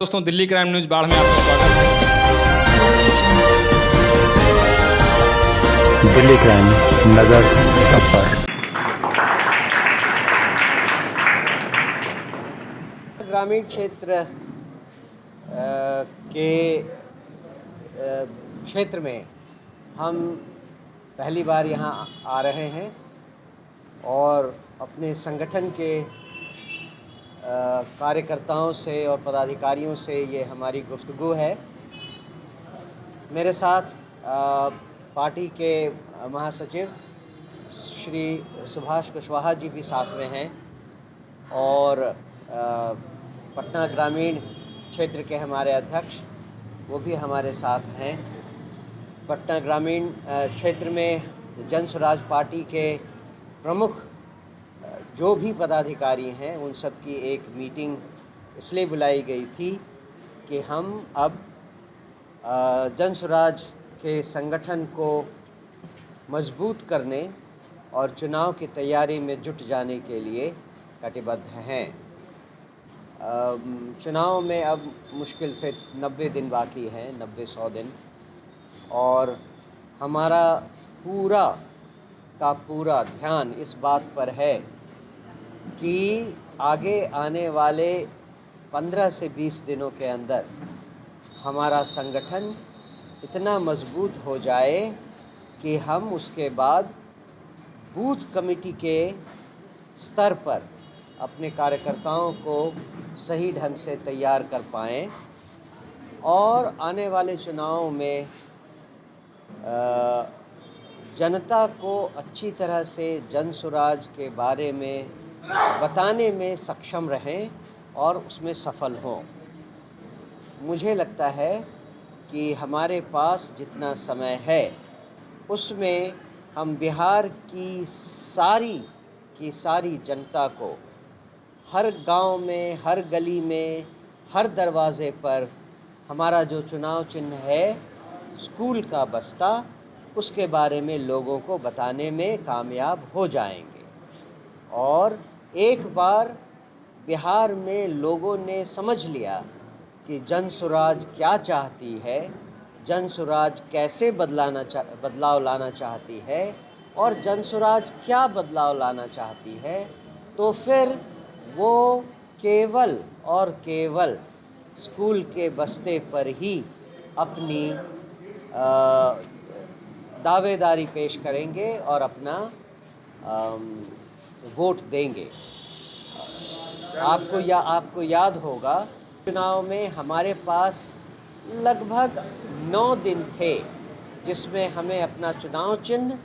दोस्तों, Delhi crime news बाढ़ में आपका स्वागत है। दिल्ली क्राइम, नजर सब पर। ग्रामीण क्षेत्र के क्षेत्र में हम पहली बार यहाँ आ रहे हैं और अपने संगठन के कार्यकर्ताओं से और पदाधिकारियों से ये हमारी गुफ्तगू है। मेरे साथ पार्टी के महासचिव श्री सुभाष कुशवाहा जी भी साथ में हैं और पटना ग्रामीण क्षेत्र के हमारे अध्यक्ष वो भी हमारे साथ हैं। पटना ग्रामीण क्षेत्र में जन स्वराज पार्टी के प्रमुख जो भी पदाधिकारी हैं उन सब की एक मीटिंग इसलिए बुलाई गई थी कि हम अब जन स्वराज के संगठन को मजबूत करने और चुनाव की तैयारी में जुट जाने के लिए कटिबद्ध हैं। चुनाव में अब मुश्किल से 90 दिन बाकी हैं, 90-100 दिन, और हमारा पूरा का पूरा ध्यान इस बात पर है कि आगे आने वाले 15 से 20 दिनों के अंदर हमारा संगठन इतना मजबूत हो जाए कि हम उसके बाद बूथ कमेटी के स्तर पर अपने कार्यकर्ताओं को सही ढंग से तैयार कर पाएँ और आने वाले चुनाव में जनता को अच्छी तरह से जन स्वराज के बारे में बताने में सक्षम रहें और उसमें सफल हों। मुझे लगता है कि हमारे पास जितना समय है उसमें हम बिहार की सारी जनता को हर गांव में, हर गली में, हर दरवाज़े पर हमारा जो चुनाव चिन्ह है स्कूल का बस्ता, उसके बारे में लोगों को बताने में कामयाब हो जाएंगे। और एक बार बिहार में लोगों ने समझ लिया कि जन स्वराज क्या चाहती है, जन स्वराज कैसे बदलाव लाना चाहती है और जन स्वराज क्या बदलाव लाना चाहती है, तो फिर वो केवल और केवल स्कूल के बस्ते पर ही अपनी दावेदारी पेश करेंगे और अपना वोट देंगे। आपको याद होगा चुनाव में हमारे पास लगभग 9 दिन थे जिसमें हमें अपना चुनाव चिन्ह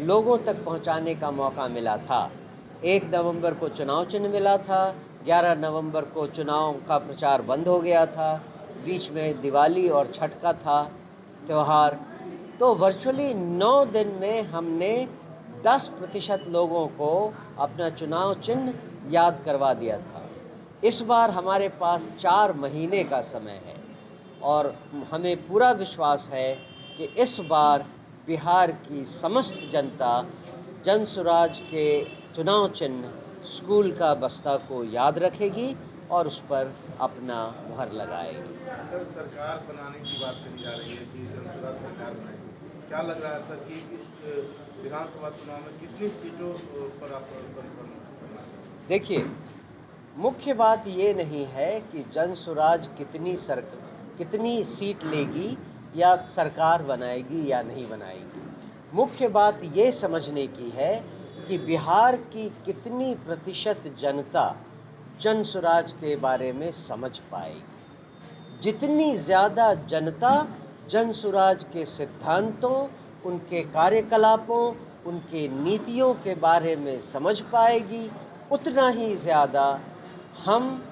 लोगों तक पहुंचाने का मौका मिला था। 1 नवंबर को चुनाव चिन्ह मिला था, 11 नवंबर को चुनाव का प्रचार बंद हो गया था, बीच में दिवाली और छठ का था त्यौहार। तो वर्चुअली 9 दिन में हमने 10% लोगों को अपना चुनाव चिन्ह याद करवा दिया था। इस बार हमारे पास 4 महीने का समय है और हमें पूरा विश्वास है कि इस बार बिहार की समस्त जनता जन स्वराज के चुनाव चिन्ह स्कूल का बस्ता को याद रखेगी और उस पर अपना मुहर लगाएगी। सर, सरकार बनाने की बात करी जा रही है कि जन स्वराज सरकार बनाएगी। क्या लग रहा है सर कि इस विधानसभा चुनाव में कितनी सीटों पर आप देखिए, मुख्य बात ये नहीं है कि जन स्वराज कितनी सीट लेगी या सरकार बनाएगी या नहीं बनाएगी। मुख्य बात ये समझने की है कि बिहार की कितनी प्रतिशत जनता जन स्वराज के बारे में समझ पाएगी। जितनी ज़्यादा जनता जन स्वराज के सिद्धांतों, उनके कार्यकलापों, उनके नीतियों के बारे में समझ पाएगी, उतना ही ज़्यादा हम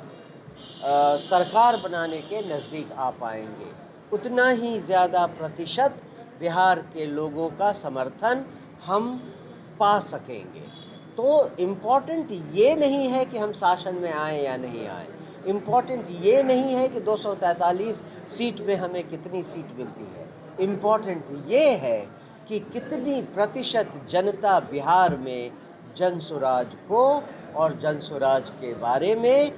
सरकार बनाने के नज़दीक आ पाएंगे, उतना ही ज़्यादा प्रतिशत बिहार के लोगों का समर्थन हम पा सकेंगे। तो इम्पॉर्टेंट ये नहीं है कि हम शासन में आएँ या नहीं आएँ, इम्पॉर्टेंट ये नहीं है कि 243 सीट में हमें कितनी सीट मिलती है, इम्पॉर्टेंट ये है कि कितनी प्रतिशत जनता बिहार में जन स्वराज को और जन स्वराज के बारे में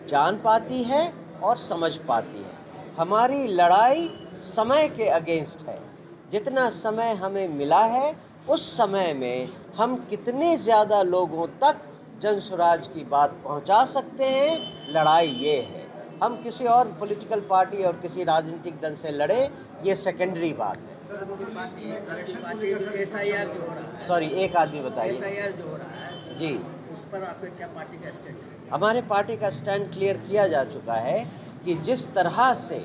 जान पाती है और समझ पाती है। हमारी लड़ाई समय के अगेंस्ट है। जितना समय हमें मिला है उस समय में हम कितने ज़्यादा लोगों तक जन स्वराज की बात पहुंचा सकते हैं, लड़ाई ये है। हम किसी और पॉलिटिकल पार्टी और किसी राजनीतिक दल से लड़े, ये सेकेंडरी बात है। सॉरी, एक आदमी बताइए। SIR जो हो रहा है जी, उस पर आपके क्या पार्टी का स्टैंड है? हमारे पार्टी का स्टैंड क्लियर किया जा चुका है कि जिस तरह से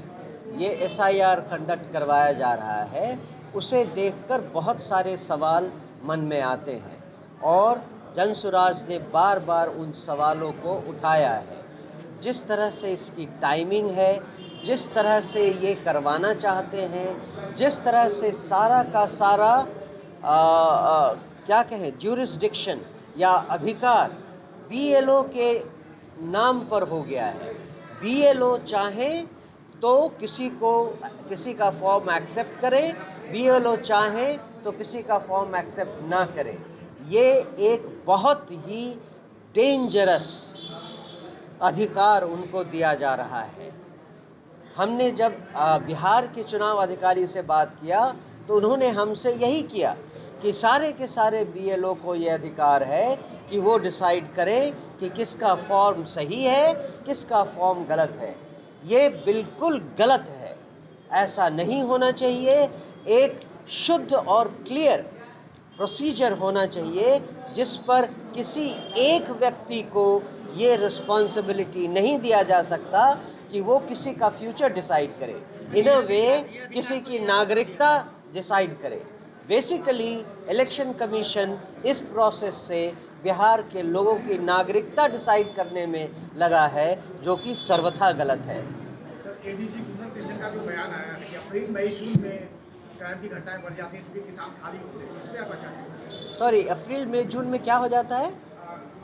ये SIR कंडक्ट करवाया जा रहा है उसे देखकर बहुत सारे सवाल मन में आते हैं और जन स्वराज ने बार बार उन सवालों को उठाया है। जिस तरह से इसकी टाइमिंग है, जिस तरह से ये करवाना चाहते हैं, जिस तरह से सारा का सारा क्या कहें ज्यूरिसडिक्शन या अधिकार BLO के नाम पर हो गया है। BLO चाहे तो किसी का फॉर्म एक्सेप्ट करे, BLO चाहे तो किसी का फॉर्म एक्सेप्ट ना करे। ये एक बहुत ही डेंजरस अधिकार उनको दिया जा रहा है। हमने जब बिहार के चुनाव अधिकारी से बात किया तो उन्होंने हमसे यही किया कि सारे के सारे BLO को ये अधिकार है कि वो डिसाइड करें कि किसका फॉर्म सही है, किसका फॉर्म गलत है। ये बिल्कुल गलत है, ऐसा नहीं होना चाहिए। एक शुद्ध और क्लियर प्रोसीजर होना चाहिए जिस पर किसी एक व्यक्ति को ये रिस्पॉन्सिबिलिटी नहीं दिया जा सकता कि वो किसी का फ्यूचर डिसाइड करे, इन अ वे किसी की नागरिकता डिसाइड करे। बेसिकली इलेक्शन कमीशन इस प्रोसेस से बिहार के लोगों की नागरिकता डिसाइड करने में लगा है, जो कि सर्वथा गलत है। सर, ADG कुंदन कृष्ण का जो बयान आया है कि अप्रैल मई जून में क्राइम की घटनाएं बढ़ जाती हैं क्योंकि किसान खाली होते हैं, इस पर आप क्या कहेंगे? सॉरी, अप्रैल मई जून में क्या हो जाता है?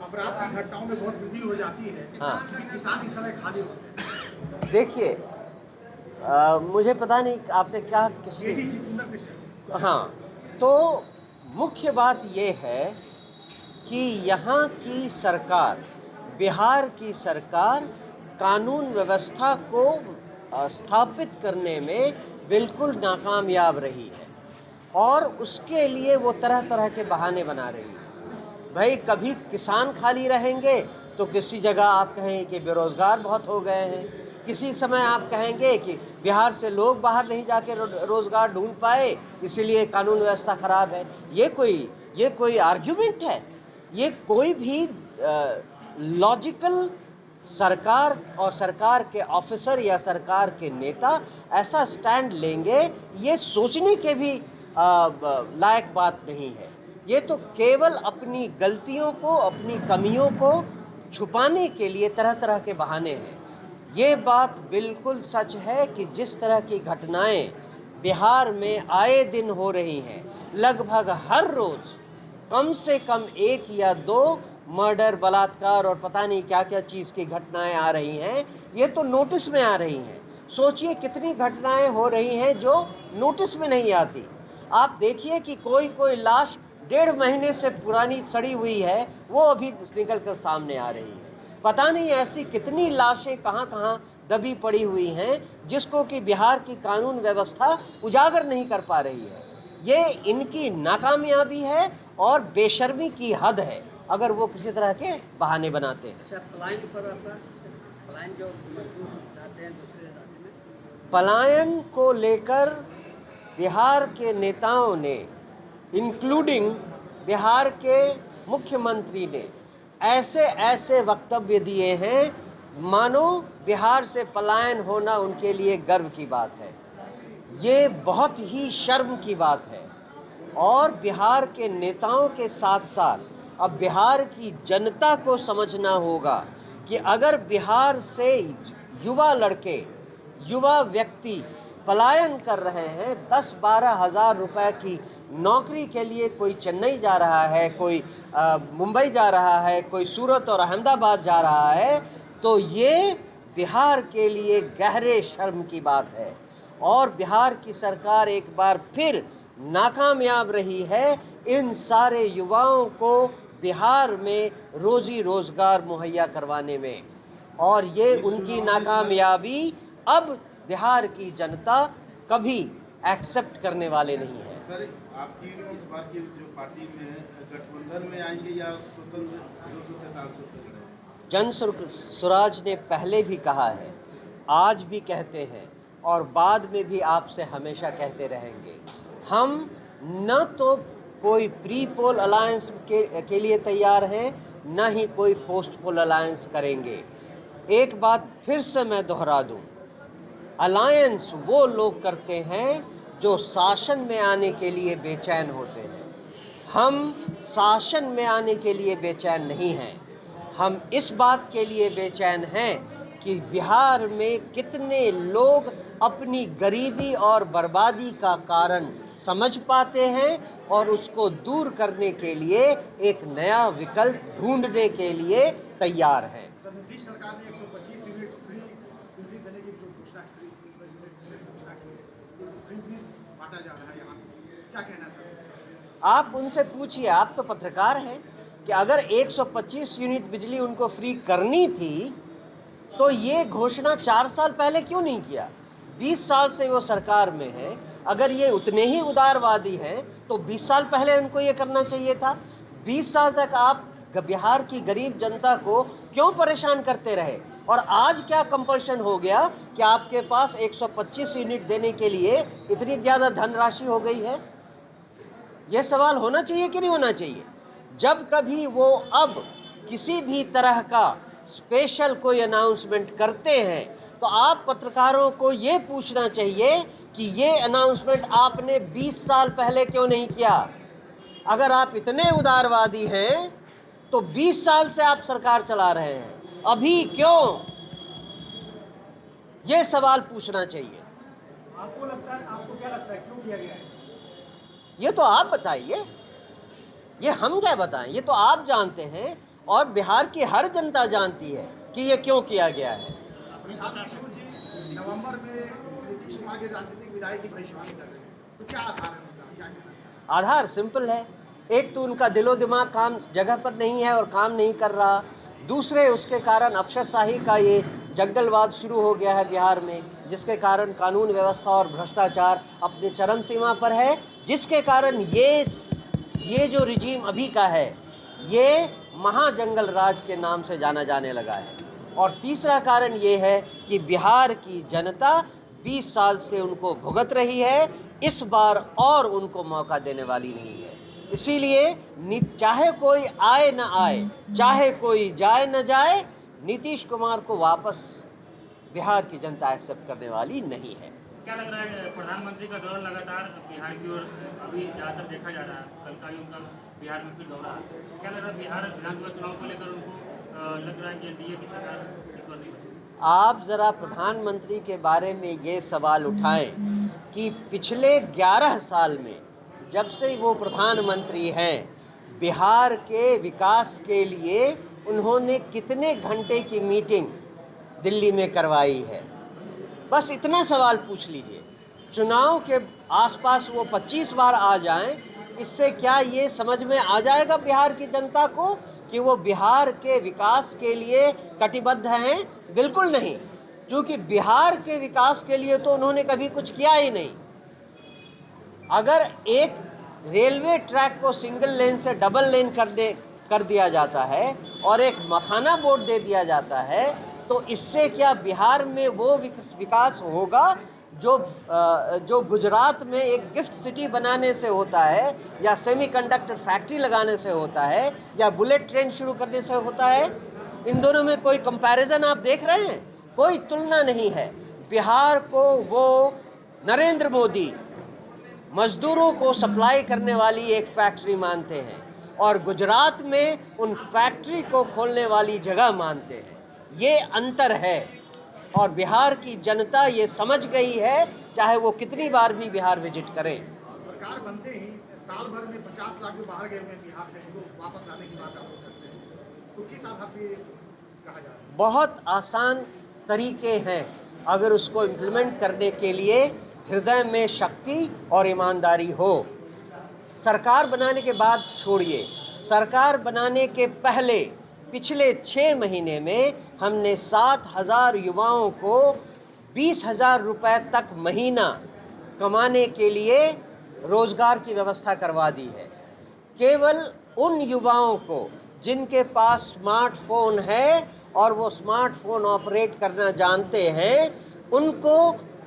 अपराध की घटनाओं में बहुत वृद्धि हो जाती है क्योंकि किसान इस समय खाली होते हैं। देखिए, मुझे पता नहीं आपने क्या किसी ADG कुंदन कृष्ण। हाँ, तो मुख्य बात ये है कि यहाँ की सरकार, बिहार की सरकार कानून व्यवस्था को स्थापित करने में बिल्कुल नाकामयाब रही है और उसके लिए वो तरह तरह के बहाने बना रही है। भाई, कभी किसान खाली रहेंगे तो किसी जगह आप कहेंगे कि बेरोज़गार बहुत हो गए हैं, किसी समय आप कहेंगे कि बिहार से लोग बाहर नहीं जाके रोज़गार ढूंढ पाए इसलिए कानून व्यवस्था ख़राब है। ये कोई आर्ग्यूमेंट है? ये कोई भी लॉजिकल सरकार और सरकार के ऑफिसर या सरकार के नेता ऐसा स्टैंड लेंगे, ये सोचने के भी लायक बात नहीं है। ये तो केवल अपनी गलतियों को, अपनी कमियों को छुपाने के लिए तरह तरह के बहाने हैं। ये बात बिल्कुल सच है कि जिस तरह की घटनाएं बिहार में आए दिन हो रही हैं, लगभग हर रोज़ कम से कम 1 या 2 मर्डर, बलात्कार और पता नहीं क्या क्या चीज़ की घटनाएं आ रही हैं, ये तो नोटिस में आ रही हैं। सोचिए कितनी घटनाएं हो रही हैं जो नोटिस में नहीं आती। आप देखिए कि कोई लाश 1.5 महीने से पुरानी सड़ी हुई है, वो अभी निकल कर सामने आ रही है। पता नहीं ऐसी कितनी लाशें कहाँ दबी पड़ी हुई हैं जिसको कि बिहार की कानून व्यवस्था उजागर नहीं कर पा रही है। ये इनकी नाकामयाबी है और बेशर्मी की हद है अगर वो किसी तरह के बहाने बनाते हैं। अच्छा, पलायन पर आपका पलायन जो मजदूर जाते हैं दूसरे राज्य में, पलायन को लेकर बिहार के नेताओं ने, इंक्लूडिंग बिहार के मुख्यमंत्री ने ऐसे वक्तव्य दिए हैं मानो बिहार से पलायन होना उनके लिए गर्व की बात है। ये बहुत ही शर्म की बात है और बिहार के नेताओं के साथ साथ अब बिहार की जनता को समझना होगा कि अगर बिहार से युवा लड़के, युवा व्यक्ति पलायन कर रहे हैं, 10-12 हज़ार रुपए की नौकरी के लिए कोई चेन्नई जा रहा है, कोई मुंबई जा रहा है, कोई सूरत और अहमदाबाद जा रहा है, तो ये बिहार के लिए गहरे शर्म की बात है। और बिहार की सरकार एक बार फिर नाकामयाब रही है इन सारे युवाओं को बिहार में रोज़ी रोज़गार मुहैया करवाने में। और ये उनकी नाकामयाबी अब बिहार की जनता कभी एक्सेप्ट करने वाले नहीं है। सर, आपकी इस बार की जो पार्टी में है, गठबंधन में आएंगे या स्वतंत्र 243 से लड़ेंगे? जन स्वराज ने पहले भी कहा है, आज भी कहते हैं और बाद में भी आपसे हमेशा कहते रहेंगे, हम न तो कोई प्री पोल अलायंस के लिए तैयार हैं, न ही कोई पोस्ट पोल अलायंस करेंगे। एक बात फिर से मैं दोहरा दूं, अलायंस वो लोग करते हैं जो शासन में आने के लिए बेचैन होते हैं। हम शासन में आने के लिए बेचैन नहीं हैं। हम इस बात के लिए बेचैन हैं कि बिहार में कितने लोग अपनी गरीबी और बर्बादी का कारण समझ पाते हैं और उसको दूर करने के लिए एक नया विकल्प ढूंढने के लिए तैयार हैं। सर, नीतीश सरकार ने 125 यूनिट फ्री बिजली देने की जो घोषणा की, इस फ्री बीज बांटा जा रहा है यहाँ, क्या कहना है सर? आप उनसे पूछिए, आप तो पत्रकार हैं, कि अगर 125 यूनिट बिजली उनको फ्री करनी थी तो ये घोषणा 4 साल पहले क्यों नहीं किया? 20 साल से वो सरकार में है। अगर ये उतने ही उदारवादी हैं तो 20 साल पहले उनको ये करना चाहिए था। 20 साल तक आप बिहार की गरीब जनता को क्यों परेशान करते रहे? और आज क्या कंपल्शन हो गया कि आपके पास 125 यूनिट देने के लिए इतनी ज़्यादा धनराशि हो गई है? यह सवाल होना चाहिए कि नहीं होना चाहिए? जब कभी वो अब किसी भी तरह का स्पेशल कोई अनाउंसमेंट करते हैं तो आप पत्रकारों को ये पूछना चाहिए कि ये अनाउंसमेंट आपने 20 साल पहले क्यों नहीं किया? अगर आप इतने उदारवादी हैं तो 20 साल से आप सरकार चला रहे हैं, अभी क्यों? ये सवाल पूछना चाहिए। आपको लगता है, आपको क्या लगता है क्यों किया गया है? ये तो आप बताइए, ये हम क्या बताएं? ये तो आप जानते हैं और बिहार की हर जनता जानती है कि ये क्यों किया गया है। प्रशांत किशोर जी नवंबर में नीतीश कुमार के राजनीतिक विधायक की भविष्यवाणी कर रहे हैं, तो क्या आधार है उनका, क्या कहना चाहिए? आधार सिंपल है, एक तो उनका दिलो दिमाग काम जगह पर नहीं है और काम नहीं कर रहा, दूसरे उसके कारण अफसरशाही का ये जंगलवाद शुरू हो गया है बिहार में, जिसके कारण कानून व्यवस्था और भ्रष्टाचार अपने चरम सीमा पर है, जिसके कारण ये जो रिजीम अभी का है ये महाजंगल राज के नाम से जाना जाने लगा है। और तीसरा कारण ये है कि बिहार की जनता 20 साल से उनको भुगत रही है, इस बार और उनको मौका देने वाली नहीं है। इसीलिए चाहे कोई आए न आए, चाहे कोई जाए न जाए, नीतीश कुमार को वापस बिहार की जनता एक्सेप्ट करने वाली नहीं है। क्या लग रहा है, प्रधानमंत्री का दौरा लगातार बिहार की ओर अभी ज़्यादातर देखा जा रहा है, कल का ही उनका बिहार में फिर दौरा, क्या लग रहा है बिहार विधानसभा चुनाव को लेकर उनको लग रहा है कि एनडीए की सरकार इस बार नहीं? आप ज़रा प्रधानमंत्री के बारे में ये सवाल उठाएं कि पिछले 11 साल में जब से वो प्रधानमंत्री हैं, बिहार के विकास के लिए उन्होंने कितने घंटे की मीटिंग दिल्ली में करवाई है? बस इतना सवाल पूछ लीजिए। चुनाव के आसपास वो 25 बार आ जाएं, इससे क्या ये समझ में आ जाएगा बिहार की जनता को कि वो बिहार के विकास के लिए कटिबद्ध हैं? बिल्कुल नहीं, क्योंकि बिहार के विकास के लिए तो उन्होंने कभी कुछ किया ही नहीं। अगर एक रेलवे ट्रैक को सिंगल लेन से डबल लेन कर दिया जाता है और एक मखाना बोर्ड दे दिया जाता है तो इससे क्या बिहार में वो विकास होगा जो गुजरात में एक गिफ्ट सिटी बनाने से होता है, या सेमीकंडक्टर फैक्ट्री लगाने से होता है, या बुलेट ट्रेन शुरू करने से होता है? इन दोनों में कोई कंपैरिजन आप देख रहे हैं? कोई तुलना नहीं है। बिहार को वो नरेंद्र मोदी मजदूरों को सप्लाई करने वाली एक फैक्ट्री मानते हैं और गुजरात में उन फैक्ट्री को खोलने वाली जगह मानते हैं। ये अंतर है और बिहार की जनता ये समझ गई है, चाहे वो कितनी बार भी बिहार विजिट करें। सरकार बनते ही साल भर में 50 लाख जो बाहर गए हुए हैं बिहार से, उनको वापस लाने की बात आप लोग करते हैं, तो किस आधार पे कहा जा रहा है? बहुत आसान तरीके हैं, अगर उसको इम्प्लीमेंट करने के लिए हृदय में शक्ति और ईमानदारी हो। सरकार बनाने के बाद छोड़िए, सरकार बनाने के पहले पिछले 6 महीने में हमने 7,000 युवाओं को 20,000 रुपए तक महीना कमाने के लिए रोजगार की व्यवस्था करवा दी है। केवल उन युवाओं को जिनके पास स्मार्टफोन है और वो स्मार्टफोन ऑपरेट करना जानते हैं, उनको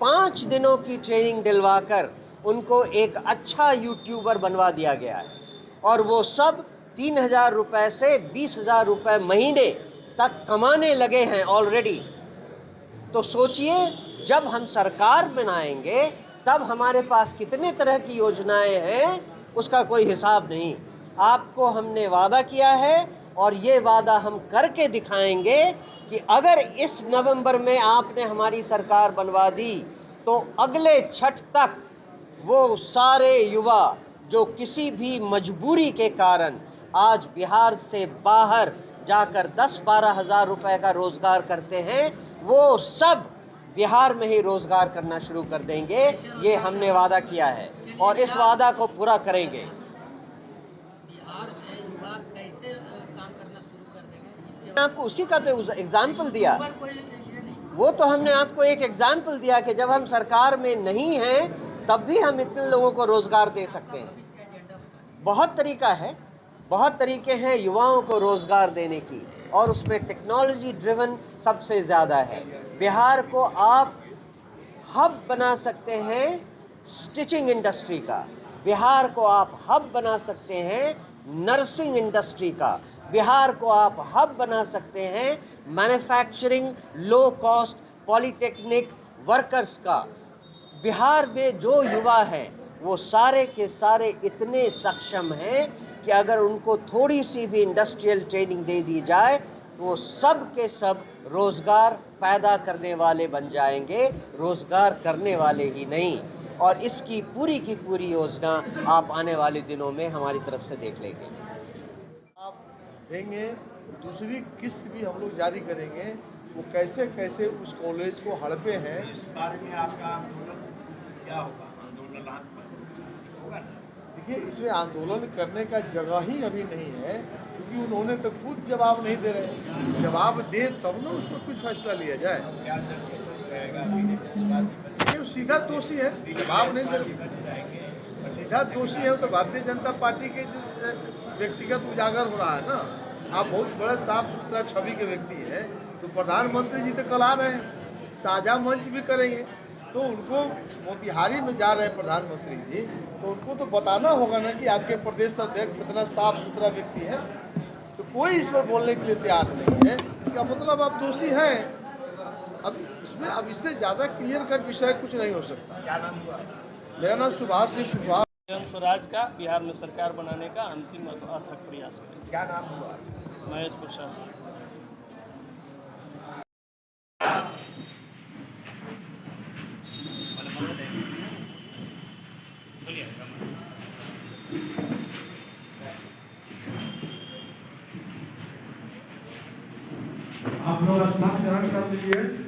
5 दिनों की ट्रेनिंग दिलवाकर उनको एक अच्छा यूट्यूबर बनवा दिया गया है और वो सब 3,000 रुपए से 20,000 रुपए महीने तक कमाने लगे हैं ऑलरेडी। तो सोचिए, जब हम सरकार बनाएंगे तब हमारे पास कितने तरह की योजनाएं हैं, उसका कोई हिसाब नहीं। आपको हमने वादा किया है और ये वादा हम करके दिखाएंगे कि अगर इस नवंबर में आपने हमारी सरकार बनवा दी तो अगले छठ तक वो सारे युवा जो किसी भी मजबूरी के कारण आज बिहार से बाहर जाकर 10-12 हज़ार रुपए का रोजगार करते हैं, वो सब बिहार में ही रोजगार करना शुरू कर देंगे। ये हमने वादा किया है और इस वादा को पूरा करेंगे। बिहार में युवा कैसे काम करना शुरू कर देंगे, इसके आपको उसी का तो एग्जाम्पल दिया, ऊपर कोई ये नहीं। वो तो हमने आपको एक एग्जाम्पल दिया कि जब हम सरकार में नहीं हैं तब भी हम इतने लोगों को रोजगार दे सकते हैं। इसका एजेंडा बता बहुत तरीका है, बहुत तरीके हैं युवाओं को रोजगार देने की और उसमें टेक्नोलॉजी ड्रिवन सबसे ज़्यादा है। बिहार को आप हब बना सकते हैं स्टिचिंग इंडस्ट्री का, बिहार को आप हब बना सकते हैं नर्सिंग इंडस्ट्री का, बिहार को आप हब बना सकते हैं manufacturing low cost polytechnic workers का। बिहार में जो युवा हैं वो सारे के सारे इतने सक्षम हैं कि अगर उनको थोड़ी सी भी इंडस्ट्रियल ट्रेनिंग दे दी जाए तो वो सब के सब रोज़गार पैदा करने वाले बन जाएंगे, रोज़गार करने वाले ही नहीं। और इसकी पूरी की पूरी योजना आप आने वाले दिनों में हमारी तरफ से देख लेंगे। आप देंगे, दूसरी किस्त भी हम लोग जारी करेंगे। वो कैसे कैसे उस कॉलेज को हड़पे हैं। इस बारे में आपका आंदोलन क्या होगा? आंदोलन होगा ना? देखिए, इसमें आंदोलन करने का जगह ही अभी नहीं है, क्योंकि उन्होंने तो खुद जवाब नहीं दे रहे। जवाब दे तब ना उस पर कुछ फैसला लिया जाए। क्या 10 रहेगा? बीजेपी ये सीधा दोषी है, जवाब नहीं दे रहे। सीधा दोषी है, तो भारतीय जनता पार्टी के जो व्यक्तिगत उजागर हो रहा है ना। आप बहुत बड़ा साफ सुथरा छवि के व्यक्ति हैं, तो प्रधानमंत्री जी तो कल आ रहे हैं, साझा मंच भी करेंगे, तो उनको मोतिहारी में जा रहे हैं प्रधानमंत्री जी, तो उनको तो बताना होगा ना कि आपके प्रदेश अध्यक्ष कितना साफ सुथरा व्यक्ति है। तो कोई इस पर बोलने के लिए तैयार नहीं है, इसका मतलब आप दोषी हैं। अब इससे ज़्यादा क्लियर कट विषय कुछ नहीं हो सकता। क्या नाम हुआ? मेरा नाम सुभाष सिंह कुशवाहा। जन स्वराज का बिहार में सरकार बनाने का अंतिम अथक प्रयास करें। क्या नाम हुआ? महेश प्रशासन। आप लोग स्नान ग्रहण कर लीजिए।